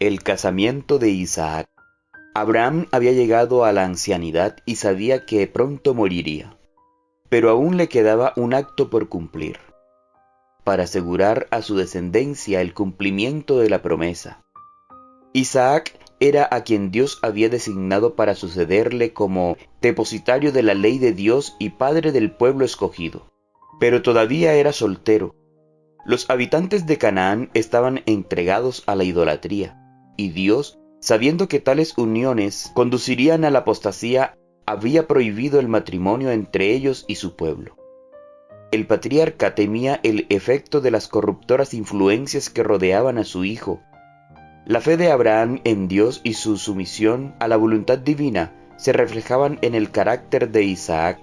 El casamiento de Isaac. Abraham había llegado a la ancianidad y sabía que pronto moriría, pero aún le quedaba un acto por cumplir, para asegurar a su descendencia el cumplimiento de la promesa. Isaac era a quien Dios había designado para sucederle como depositario de la ley de Dios y padre del pueblo escogido, pero todavía era soltero. Los habitantes de Canaán estaban entregados a la idolatría, y Dios, sabiendo que tales uniones conducirían a la apostasía, había prohibido el matrimonio entre ellos y su pueblo. El patriarca temía el efecto de las corruptoras influencias que rodeaban a su hijo. La fe de Abraham en Dios y su sumisión a la voluntad divina se reflejaban en el carácter de Isaac,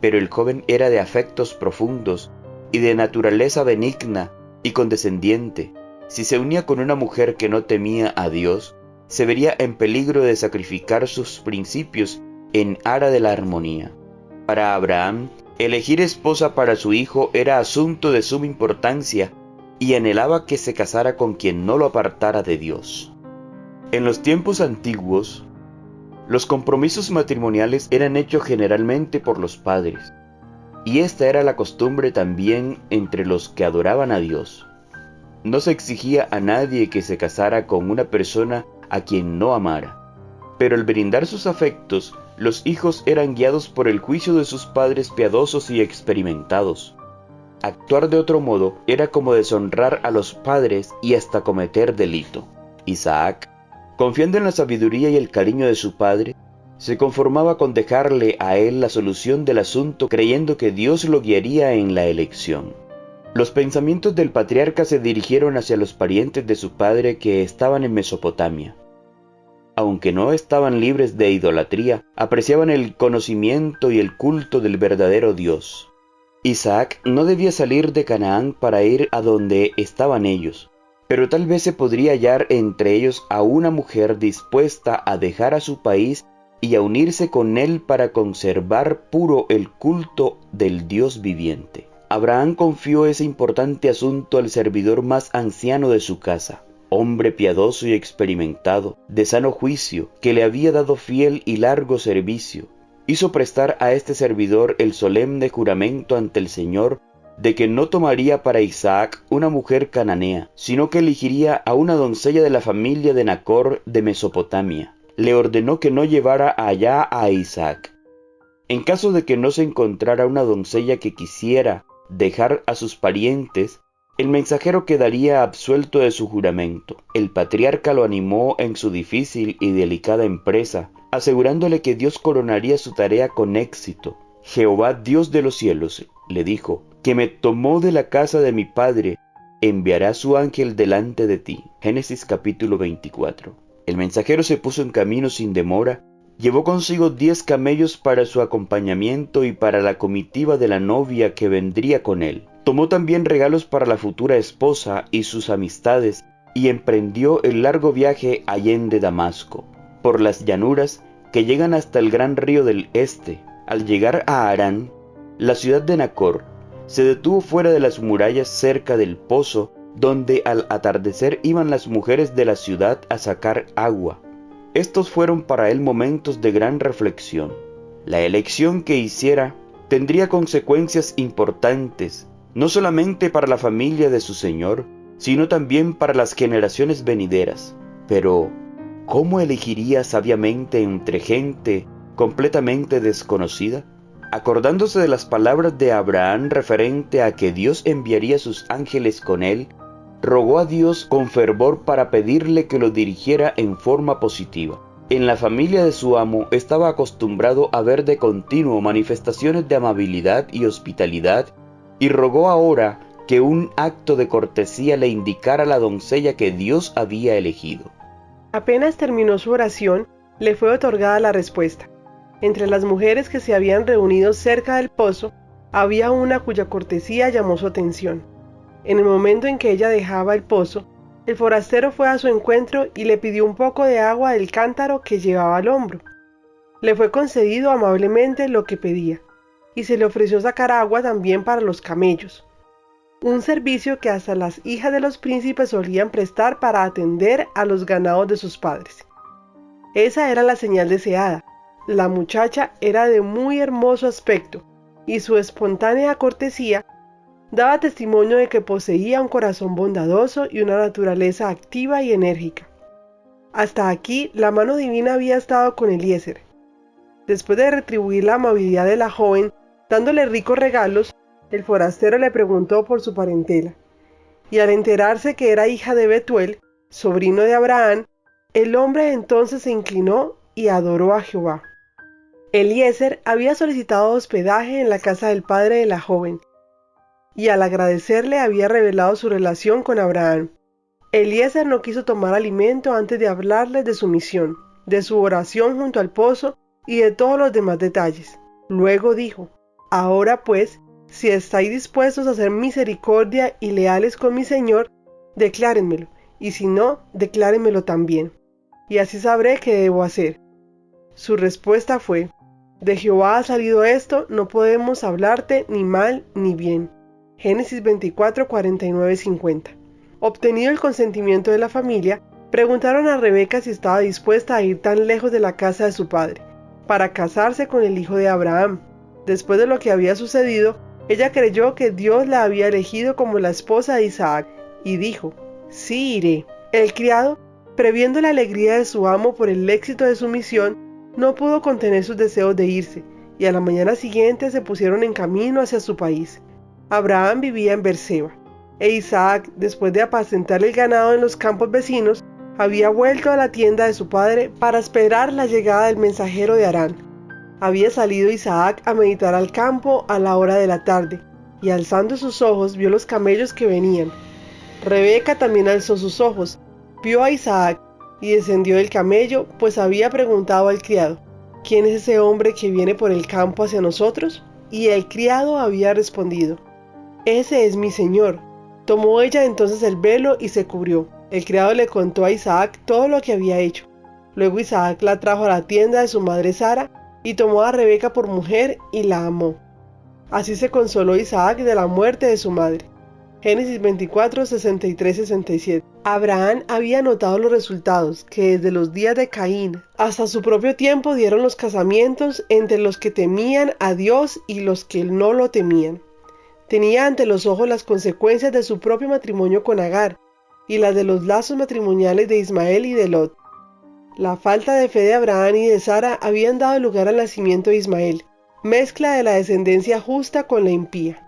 pero el joven era de afectos profundos y de naturaleza benigna y condescendiente. Si se unía con una mujer que no temía a Dios, se vería en peligro de sacrificar sus principios en aras de la armonía. Para Abraham, elegir esposa para su hijo era asunto de suma importancia y anhelaba que se casara con quien no lo apartara de Dios. En los tiempos antiguos, los compromisos matrimoniales eran hechos generalmente por los padres, y esta era la costumbre también entre los que adoraban a Dios. No se exigía a nadie que se casara con una persona a quien no amara, pero al brindar sus afectos, los hijos eran guiados por el juicio de sus padres piadosos y experimentados. Actuar de otro modo era como deshonrar a los padres y hasta cometer delito. Isaac, confiando en la sabiduría y el cariño de su padre, se conformaba con dejarle a él la solución del asunto, creyendo que Dios lo guiaría en la elección. Los pensamientos del patriarca se dirigieron hacia los parientes de su padre que estaban en Mesopotamia. Aunque no estaban libres de idolatría, apreciaban el conocimiento y el culto del verdadero Dios. Isaac no debía salir de Canaán para ir a donde estaban ellos, pero tal vez se podría hallar entre ellos a una mujer dispuesta a dejar a su país y a unirse con él para conservar puro el culto del Dios viviente. Abraham confió ese importante asunto al servidor más anciano de su casa, hombre piadoso y experimentado, de sano juicio, que le había dado fiel y largo servicio. Hizo prestar a este servidor el solemne juramento ante el Señor de que no tomaría para Isaac una mujer cananea, sino que elegiría a una doncella de la familia de Nacor de Mesopotamia. Le ordenó que no llevara allá a Isaac. En caso de que no se encontrara una doncella que quisiera dejar a sus parientes, el mensajero quedaría absuelto de su juramento. El patriarca lo animó en su difícil y delicada empresa, asegurándole que Dios coronaría su tarea con éxito. Jehová, Dios de los cielos, le dijo, que me tomó de la casa de mi padre, enviará su ángel delante de ti. Génesis capítulo 24. El mensajero se puso en camino sin demora. Llevó consigo 10 camellos para su acompañamiento y para la comitiva de la novia que vendría con él. Tomó también regalos para la futura esposa y sus amistades y emprendió el largo viaje allende Damasco, por las llanuras que llegan hasta el gran río del este. Al llegar a Harán, la ciudad de Nacor, se detuvo fuera de las murallas cerca del pozo, donde al atardecer iban las mujeres de la ciudad a sacar agua. Estos fueron para él momentos de gran reflexión. La elección que hiciera tendría consecuencias importantes, no solamente para la familia de su señor, sino también para las generaciones venideras. Pero, ¿cómo elegiría sabiamente entre gente completamente desconocida? Acordándose de las palabras de Abraham referente a que Dios enviaría sus ángeles con él, rogó a Dios con fervor para pedirle que lo dirigiera en forma positiva. En la familia de su amo estaba acostumbrado a ver de continuo manifestaciones de amabilidad y hospitalidad, y rogó ahora que un acto de cortesía le indicara la doncella que Dios había elegido. Apenas terminó su oración, le fue otorgada la respuesta. Entre las mujeres que se habían reunido cerca del pozo, había una cuya cortesía llamó su atención. En el momento en que ella dejaba el pozo, el forastero fue a su encuentro y le pidió un poco de agua del cántaro que llevaba al hombro. Le fue concedido amablemente lo que pedía, y se le ofreció sacar agua también para los camellos. un servicio que hasta las hijas de los príncipes solían prestar para atender a los ganados de sus padres. Esa era la señal deseada. La muchacha era de muy hermoso aspecto, y su espontánea cortesía daba testimonio de que poseía un corazón bondadoso y una naturaleza activa y enérgica. Hasta aquí la mano divina había estado con Eliezer. Después de retribuir la amabilidad de la joven, dándole ricos regalos, el forastero le preguntó por su parentela, y al enterarse que era hija de Betuel, sobrino de Abraham, el hombre entonces se inclinó y adoró a Jehová. Eliezer había solicitado hospedaje en la casa del padre de la joven, y al agradecerle había revelado su relación con Abraham. Eliezer no quiso tomar alimento antes de hablarles de su misión, de su oración junto al pozo y de todos los demás detalles. Luego dijo: ahora pues, si estáis dispuestos a hacer misericordia y leales con mi señor, declárenmelo, y si no, declárenmelo también, y así sabré qué debo hacer. Su respuesta fue: de Jehová ha salido esto, no podemos hablarte ni mal ni bien. Génesis 24, 49, 50. Obtenido el consentimiento de la familia, preguntaron a Rebeca si estaba dispuesta a ir tan lejos de la casa de su padre, para casarse con el hijo de Abraham. Después de lo que había sucedido, ella creyó que Dios la había elegido como la esposa de Isaac, y dijo: sí iré. El criado, previendo la alegría de su amo por el éxito de su misión, no pudo contener sus deseos de irse, y a la mañana siguiente se pusieron en camino hacia su país. Abraham vivía en Beerseba, e Isaac, después de apacentar el ganado en los campos vecinos, había vuelto a la tienda de su padre para esperar la llegada del mensajero de Harán. Había salido Isaac a meditar al campo a la hora de la tarde, y alzando sus ojos vio los camellos que venían. Rebeca también alzó sus ojos, vio a Isaac, y descendió del camello, pues había preguntado al criado: ¿quién es ese hombre que viene por el campo hacia nosotros? Y el criado había respondido: ese es mi señor. Tomó ella entonces el velo y se cubrió. El criado le contó a Isaac todo lo que había hecho. Luego Isaac la trajo a la tienda de su madre Sara, y tomó a Rebeca por mujer y la amó. Así se consoló Isaac de la muerte de su madre. Génesis 24, 63, 67. Abraham había notado los resultados que desde los días de Caín hasta su propio tiempo dieron los casamientos entre los que temían a Dios y los que no lo temían. Tenía ante los ojos las consecuencias de su propio matrimonio con Agar y las de los lazos matrimoniales de Ismael y de Lot. La falta de fe de Abraham y de Sara habían dado lugar al nacimiento de Ismael, mezcla de la descendencia justa con la impía.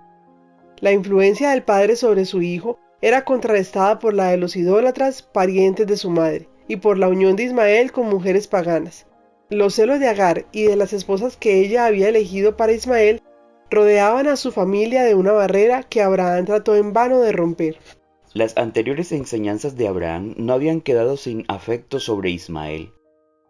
La influencia del padre sobre su hijo era contrarrestada por la de los idólatras parientes de su madre, y por la unión de Ismael con mujeres paganas. Los celos de Agar y de las esposas que ella había elegido para Ismael rodeaban a su familia de una barrera que Abraham trató en vano de romper. Las anteriores enseñanzas de Abraham no habían quedado sin afecto sobre Ismael,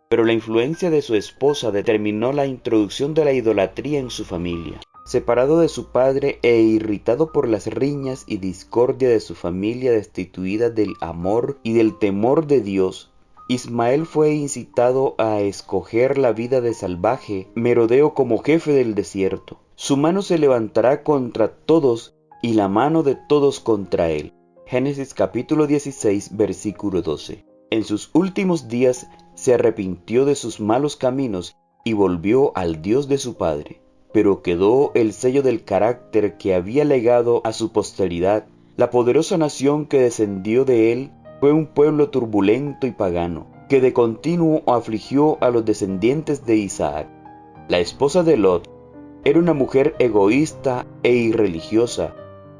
pero la influencia de su esposa determinó la introducción de la idolatría en su familia. Separado de su padre e irritado por las riñas y discordia de su familia destituida del amor y del temor de Dios, Ismael fue incitado a escoger la vida de salvaje merodeo como jefe del desierto. Su mano se levantará contra todos y la mano de todos contra él. Génesis capítulo 16, versículo 12. En sus últimos días se arrepintió de sus malos caminos y volvió al Dios de su padre. Pero quedó el sello del carácter que había legado a su posteridad. La poderosa nación que descendió de él fue un pueblo turbulento y pagano, que de continuo afligió a los descendientes de Isaac. La esposa de Lot era una mujer egoísta e irreligiosa,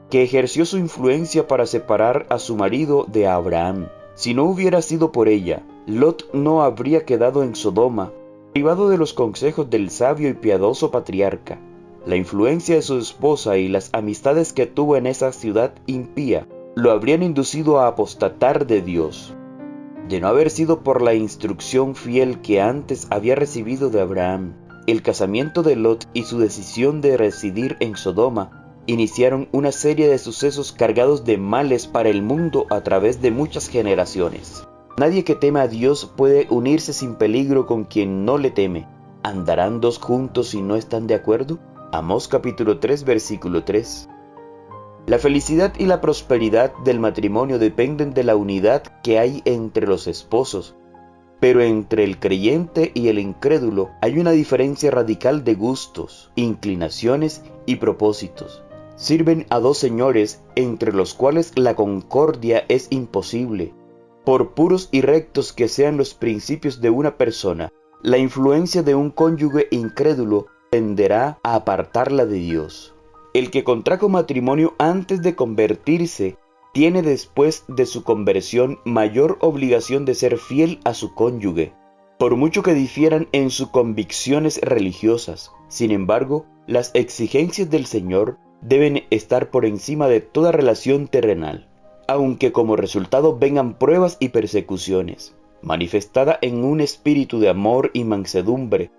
que ejerció su influencia para separar a su marido de Abraham. Si no hubiera sido por ella, Lot no habría quedado en Sodoma, privado de los consejos del sabio y piadoso patriarca. La influencia de su esposa y las amistades que tuvo en esa ciudad impía lo habrían inducido a apostatar de Dios. De no haber sido por la instrucción fiel que antes había recibido de Abraham, el casamiento de Lot y su decisión de residir en Sodoma iniciaron una serie de sucesos cargados de males para el mundo a través de muchas generaciones. Nadie que teme a Dios puede unirse sin peligro con quien no le teme. ¿Andarán dos juntos si no están de acuerdo? Amós capítulo 3, versículo 3. La felicidad y la prosperidad del matrimonio dependen de la unidad que hay entre los esposos, pero entre el creyente y el incrédulo hay una diferencia radical de gustos, inclinaciones y propósitos. Sirven a dos señores entre los cuales la concordia es imposible. Por puros y rectos que sean los principios de una persona, la influencia de un cónyuge incrédulo tenderá a apartarla de Dios. El que contrajo matrimonio antes de convertirse tiene después de su conversión mayor obligación de ser fiel a su cónyuge, por mucho que difieran en sus convicciones religiosas. Sin embargo, las exigencias del Señor deben estar por encima de toda relación terrenal, aunque como resultado vengan pruebas y persecuciones, manifestada en un espíritu de amor y mansedumbre.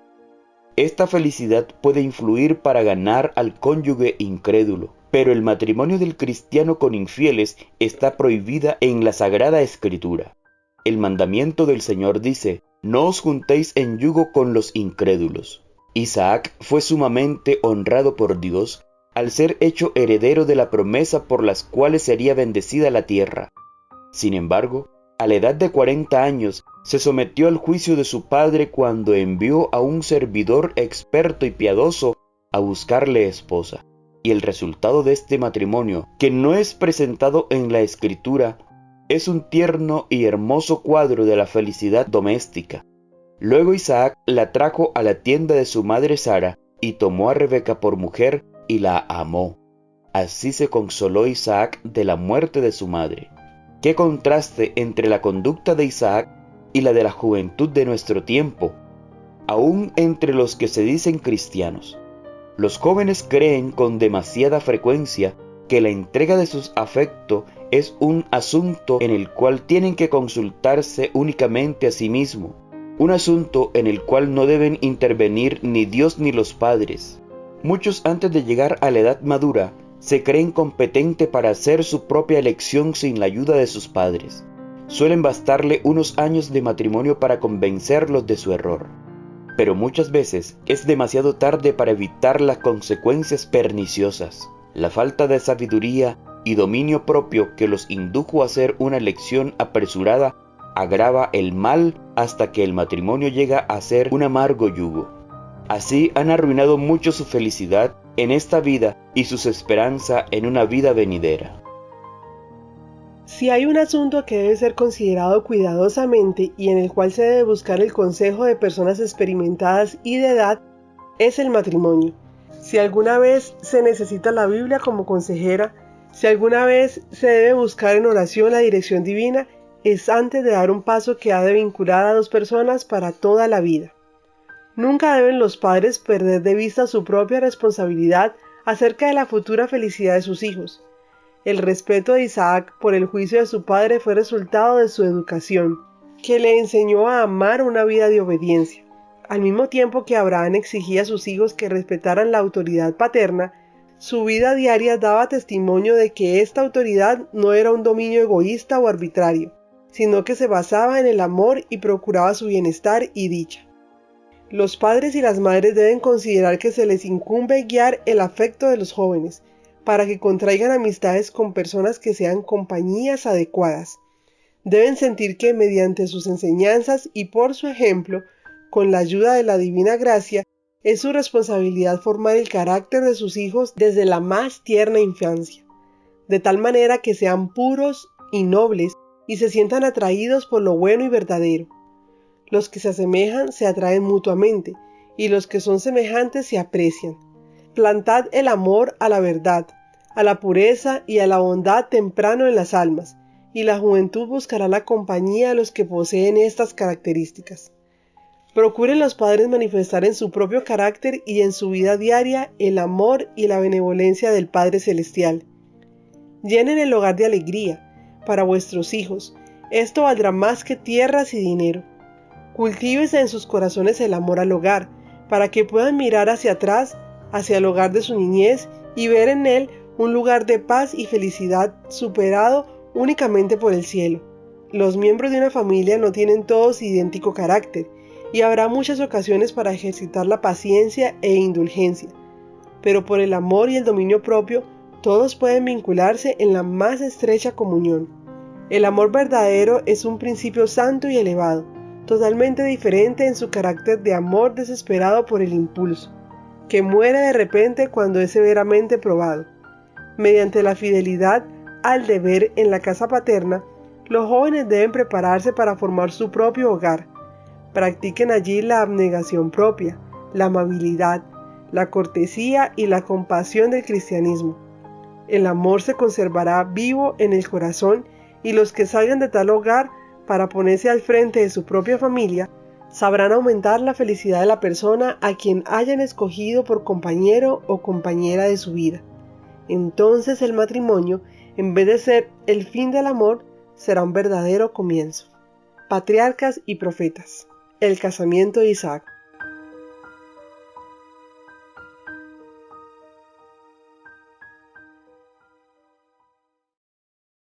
Esta felicidad puede influir para ganar al cónyuge incrédulo, pero el matrimonio del cristiano con infieles está prohibida en la Sagrada Escritura. El mandamiento del Señor dice: no os juntéis en yugo con los incrédulos. Isaac fue sumamente honrado por Dios al ser hecho heredero de la promesa por las cuales sería bendecida la tierra. Sin embargo, a la edad de 40 años, se sometió al juicio de su padre cuando envió a un servidor experto y piadoso a buscarle esposa. Y el resultado de este matrimonio, que no es presentado en la Escritura, es un tierno y hermoso cuadro de la felicidad doméstica. Luego Isaac la trajo a la tienda de su madre Sara y tomó a Rebeca por mujer y la amó. Así se consoló Isaac de la muerte de su madre. ¡Qué contraste entre la conducta de Isaac y la de la juventud de nuestro tiempo, aún entre los que se dicen cristianos! Los jóvenes creen con demasiada frecuencia que la entrega de sus afectos es un asunto en el cual tienen que consultarse únicamente a sí mismos, un asunto en el cual no deben intervenir ni Dios ni los padres. Muchos, antes de llegar a la edad madura, se creen competentes para hacer su propia elección sin la ayuda de sus padres. Suelen bastarle unos años de matrimonio para convencerlos de su error. Pero muchas veces es demasiado tarde para evitar las consecuencias perniciosas. La falta de sabiduría y dominio propio que los indujo a hacer una elección apresurada agrava el mal hasta que el matrimonio llega a ser un amargo yugo. Así han arruinado mucho su felicidad en esta vida y sus esperanzas en una vida venidera. Si hay un asunto que debe ser considerado cuidadosamente y en el cual se debe buscar el consejo de personas experimentadas y de edad, es el matrimonio. Si alguna vez se necesita la Biblia como consejera, si alguna vez se debe buscar en oración la dirección divina, es antes de dar un paso que ha de vincular a dos personas para toda la vida. Nunca deben los padres perder de vista su propia responsabilidad acerca de la futura felicidad de sus hijos. El respeto de Isaac por el juicio de su padre fue resultado de su educación, que le enseñó a amar una vida de obediencia. Al mismo tiempo que Abraham exigía a sus hijos que respetaran la autoridad paterna, su vida diaria daba testimonio de que esta autoridad no era un dominio egoísta o arbitrario, sino que se basaba en el amor y procuraba su bienestar y dicha. Los padres y las madres deben considerar que se les incumbe guiar el afecto de los jóvenes, para que contraigan amistades con personas que sean compañías adecuadas. Deben sentir que mediante sus enseñanzas y por su ejemplo, con la ayuda de la divina gracia, es su responsabilidad formar el carácter de sus hijos desde la más tierna infancia, de tal manera que sean puros y nobles y se sientan atraídos por lo bueno y verdadero. Los que se asemejan se atraen mutuamente, y los que son semejantes se aprecian. Plantad el amor a la verdad, a la pureza y a la bondad temprano en las almas, y la juventud buscará la compañía de los que poseen estas características. Procuren los padres manifestar en su propio carácter y en su vida diaria el amor y la benevolencia del Padre Celestial. Llenen el hogar de alegría para vuestros hijos. Esto valdrá más que tierras y dinero. Cultívese en sus corazones el amor al hogar, para que puedan mirar hacia atrás, hacia el hogar de su niñez, y ver en él un lugar de paz y felicidad superado únicamente por el cielo. Los miembros de una familia no tienen todos idéntico carácter, y habrá muchas ocasiones para ejercitar la paciencia e indulgencia, pero por el amor y el dominio propio, Todos pueden vincularse en la más estrecha comunión. El amor verdadero es un principio santo y elevado, totalmente diferente en su carácter de amor desesperado por el impulso, que muere de repente cuando es severamente probado. Mediante la fidelidad al deber en la casa paterna, los jóvenes deben prepararse para formar su propio hogar. Practiquen allí la abnegación propia, la amabilidad, la cortesía y la compasión del cristianismo. El amor se conservará vivo en el corazón y los que salgan de tal hogar para ponerse al frente de su propia familia sabrán aumentar la felicidad de la persona a quien hayan escogido por compañero o compañera de su vida. Entonces el matrimonio, en vez de ser el fin del amor, será un verdadero comienzo. Patriarcas y profetas. El casamiento de Isaac.